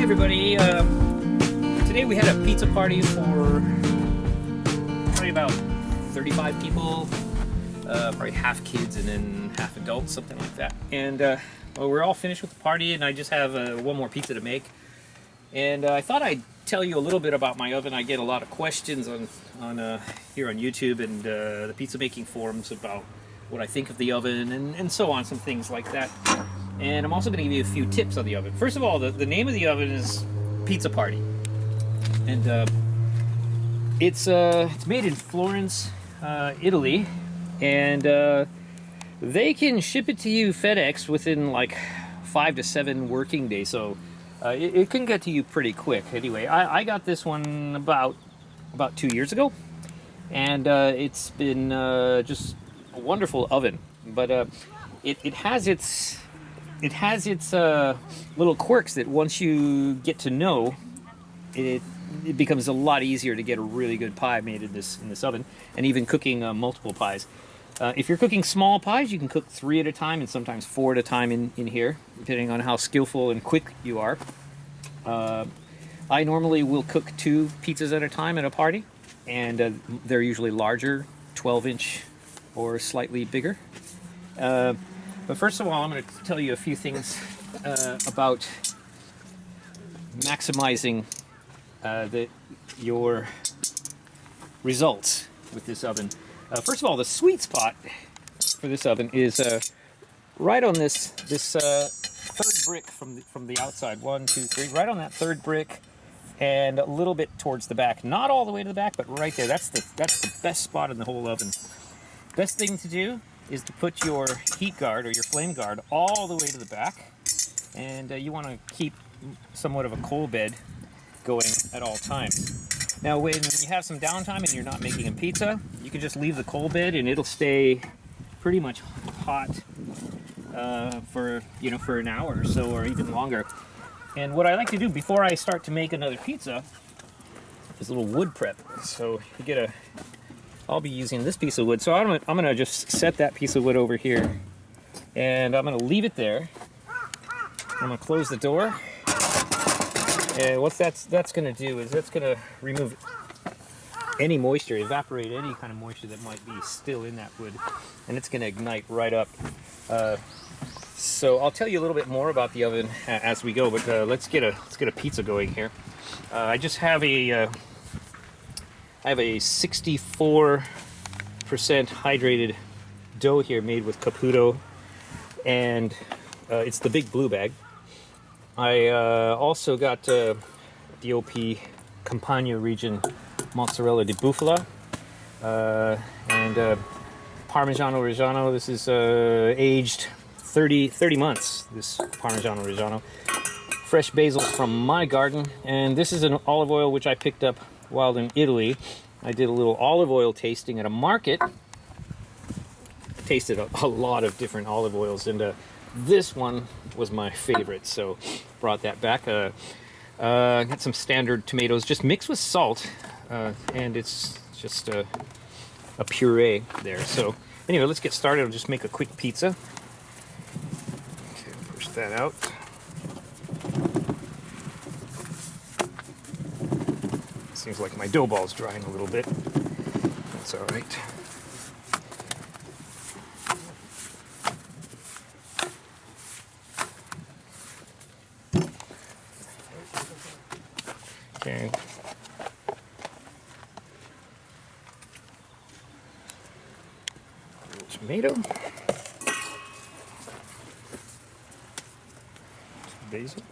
everybody. Today we had a pizza party for probably about 35 people, probably half kids and then half adults, something like that. And well, we're all finished with the party, and I just have one more pizza to make. And I thought I'd tell you a little bit about my oven. I get a lot of questions on here on YouTube and the pizza making forums about what I think of the oven and so on, some things like that. And I'm also going to give you a few tips on the oven. First of all, the name of the oven is Pizza Party, and it's made in Florence, Italy, and they can ship it to you FedEx within like 5 to 7 working days. So it can get to you pretty quick. Anyway, I got this one about 2 years ago, and it's been just a wonderful oven. But it has its little quirks that once you get to know, it becomes a lot easier to get a really good pie made in this oven, and even cooking multiple pies. If you're cooking small pies, you can cook 3 at a time and sometimes 4 at a time in here, depending on how skillful and quick you are. I normally will cook 2 pizzas at a time at a party, and they're usually larger, 12-inch or slightly bigger. But first of all, I'm going to tell you a few things about maximizing your results with this oven. First of all, the sweet spot for this oven is right on this third brick from the outside. 1, 2, 3, right on that third brick, and a little bit towards the back. Not all the way to the back, but right there. That's the best spot in the whole oven. Best thing to do is to put your heat guard or your flame guard all the way to the back, and you want to keep somewhat of a coal bed going at all times. Now when you have some downtime and you're not making a pizza, you can just leave the coal bed and it'll stay pretty much hot for an hour or so, or even longer. And what I like to do before I start to make another pizza is a little wood prep. So you get I'll be using this piece of wood, so I'm gonna just set that piece of wood over here, and I'm gonna leave it there. I'm gonna close the door, and what that's gonna do is that's gonna remove any moisture, evaporate any kind of moisture that might be still in that wood, and it's gonna ignite right up. So I'll tell you a little bit more about the oven as we go, but let's get a pizza going here. I just have I have a 64% hydrated dough here made with Caputo, and it's the big blue bag. I also got DOP Campania region mozzarella di bufala and Parmigiano Reggiano. This is aged 30 months, this Parmigiano Reggiano. Fresh basil from my garden, and this is an olive oil which I picked up while in Italy. I did a little olive oil tasting at a market. Tasted a lot of different olive oils, and this one was my favorite, so brought that back. Got some standard tomatoes, just mixed with salt, and it's just a puree there. So anyway, let's get started. I'll just make a quick pizza. Okay, push that out. Seems like my dough ball's drying a little bit. That's all right. Okay. A little tomato. Some basil.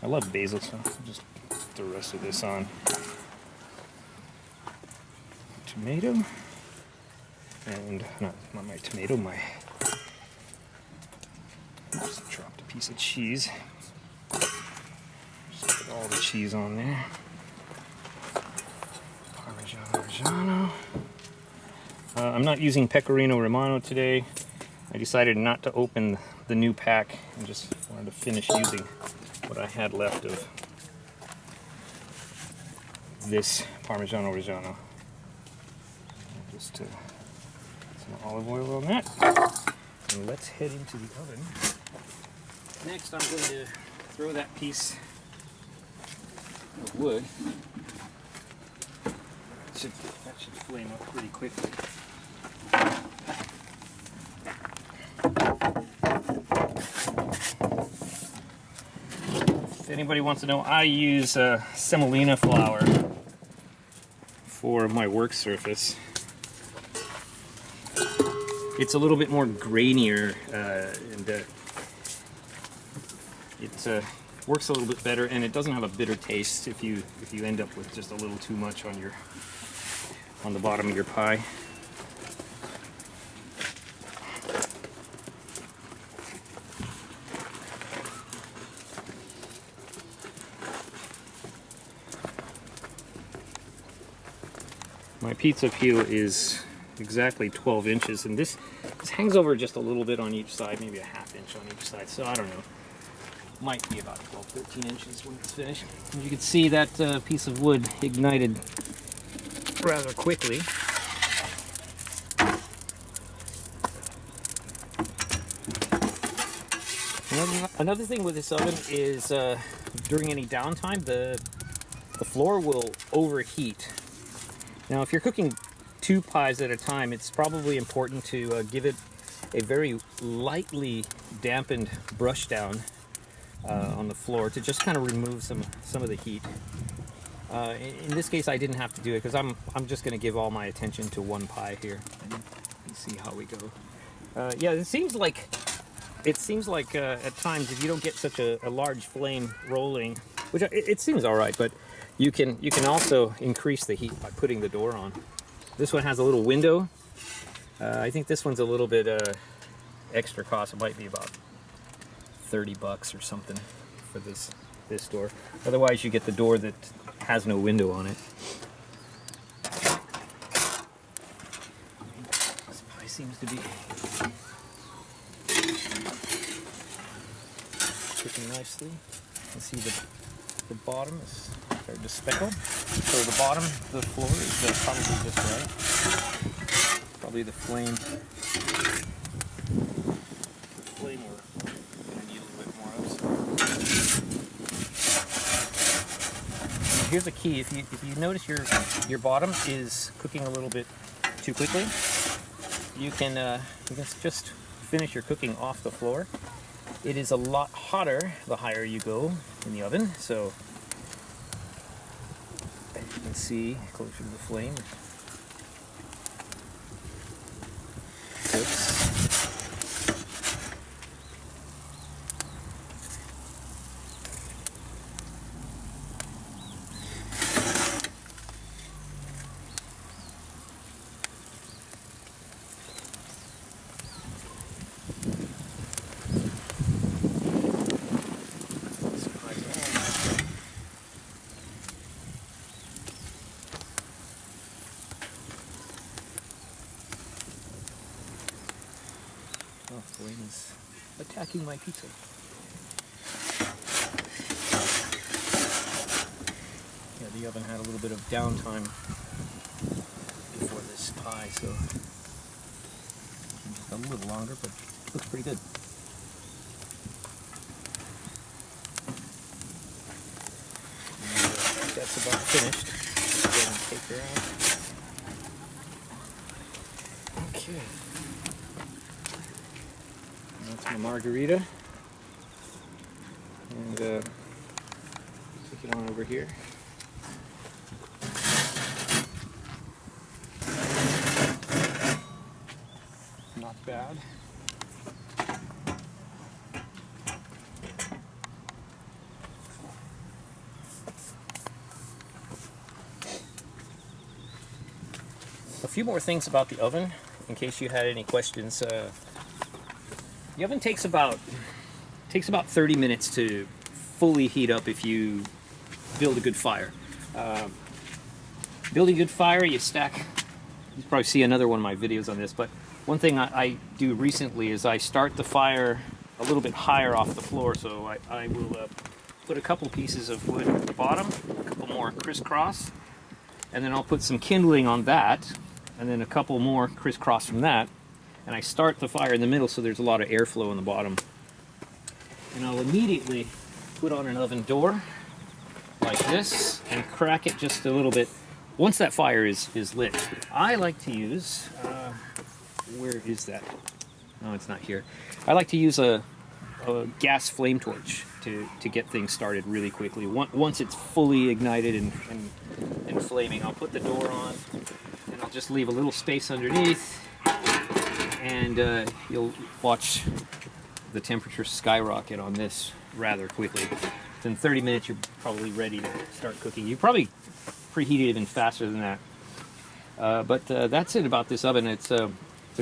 I love basil, so I'll just put the rest of this on. Tomato, and not my tomato, just dropped a piece of cheese. Just put all the cheese on there. Parmigiano Reggiano. I'm not using Pecorino Romano today. I decided not to open the new pack and just wanted to finish using what I had left of this Parmigiano Reggiano. Just some olive oil on that. And let's head into the oven. Next, I'm going to throw that piece of wood. That should flame up pretty quickly. If anybody wants to know, I use semolina flour for my work surface. It's a little bit more grainier and it works a little bit better, and it doesn't have a bitter taste if you end up with just a little too much on the bottom of your pie. My pizza peel is exactly 12 inches, and this hangs over just a little bit on each side, maybe a ½ inch on each side, so I don't know. Might be about 12, 13 inches when it's finished. And you can see that piece of wood ignited rather quickly. Another thing with this oven is during any downtime, the floor will overheat. Now, if you're cooking 2 pies at a time, it's probably important to give it a very lightly dampened brush down on the floor to just kind of remove some of the heat. In this case, I didn't have to do it because I'm just going to give all my attention to 1 pie here and see how we go. Yeah, it seems like at times, if you don't get such a large flame rolling, which it seems all right, but you can also increase the heat by putting the door on. This one has a little window. I think this one's a little bit extra cost. It might be about $30 or something for this door. Otherwise, you get the door that has no window on it. This pie seems to be cooking nicely. You can see the bottom is starting to speckle. So the bottom of the floor is probably just right. Probably the flame we're going to need a little bit more of. Now here's the key. If you notice your bottom is cooking a little bit too quickly, you can just finish your cooking off the floor. It is a lot hotter the higher you go in the oven, so as you can see closer to the flame. Cooks. Oh, flame is attacking my pizza. Yeah, the oven had a little bit of downtime before this pie, so just a little longer, but it looks pretty good. And, that's about finished. Go ahead and take her out. Okay. That's my margarita, and take it on over here. Not bad. A few more things about the oven, in case you had any questions. The oven takes about 30 minutes to fully heat up if you build a good fire. Building a good fire, you stack. You probably see another one of my videos on this, but one thing I do recently is I start the fire a little bit higher off the floor, so I will put a couple pieces of wood at the bottom, a couple more crisscross, and then I'll put some kindling on that, and then a couple more crisscross from that. And I start the fire in the middle so there's a lot of airflow in the bottom. And I'll immediately put on an oven door. like this and crack it just a little bit once that fire is lit. I like to use, where is that? No, it's not here. I like to use a gas flame torch to get things started really quickly. Once it's fully ignited and flaming, I'll put the door on and I'll just leave a little space underneath, and you'll watch the temperature skyrocket on this rather quickly. Within 30 minutes, you're probably ready to start cooking. You probably preheat it even faster than that. But that's it about this oven. It's a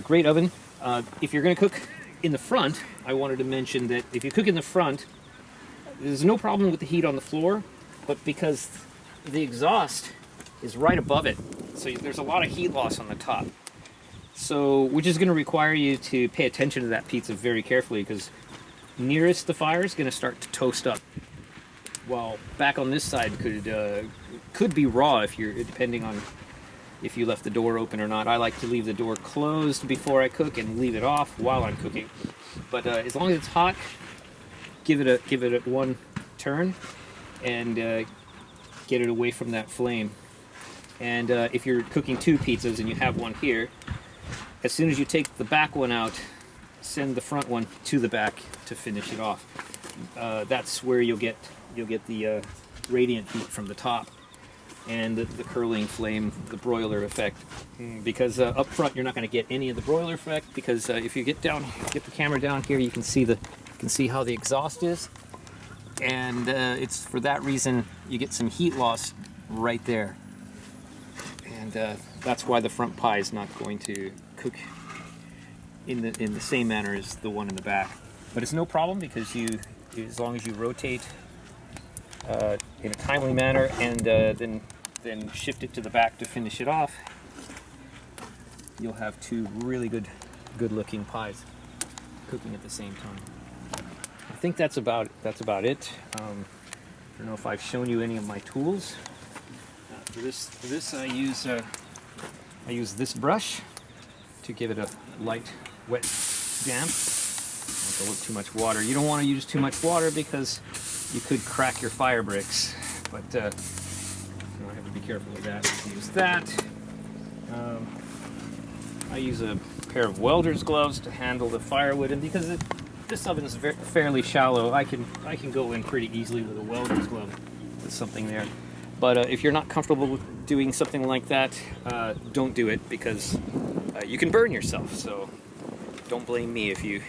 great oven. If you're going to cook in the front, I wanted to mention that if you cook in the front, there's no problem with the heat on the floor, but because the exhaust is right above it, so there's a lot of heat loss on the top. So, which is going to require you to pay attention to that pizza very carefully, because nearest the fire is going to start to toast up, while back on this side could be raw if you're, depending on if you left the door open or not. I like to leave the door closed before I cook and leave it off while I'm cooking. But as long as it's hot, give it one turn and get it away from that flame. And if you're cooking 2 pizzas and you have one here, as soon as you take the back one out, send the front one to the back to finish it off. That's where you'll get the radiant heat from the top and the curling flame, the broiler effect. Because up front you're not going to get any of the broiler effect, because if you get the camera down here, you can see how the exhaust is, and it's for that reason you get some heat loss right there, and that's why the front pie is not going to cook in the same manner as the one in the back. But it's no problem, because as long as you rotate in a timely manner and then shift it to the back to finish it off, you'll have 2 really good looking pies cooking at the same time. I think that's about it. I don't know if I've shown you any of my tools. For this I use this brush to give it a light wet damp. Don't go with too much water. You don't want to use too much water because you could crack your fire bricks, but I have to be careful with that. Use that. I use a pair of welder's gloves to handle the firewood, and because this oven is fairly shallow, I can go in pretty easily with a welder's glove with something there. But if you're not comfortable with doing something like that, don't do it, because you can burn yourself. So don't blame me if you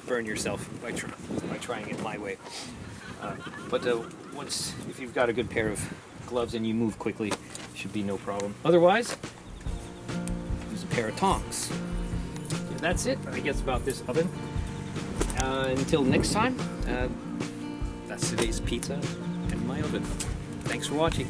burn yourself by trying it my way. But if you've got a good pair of gloves and you move quickly, it should be no problem. Otherwise, use a pair of tongs. Yeah, that's it, I guess, about this oven. Until next time, that's today's pizza and my oven. Thanks for watching.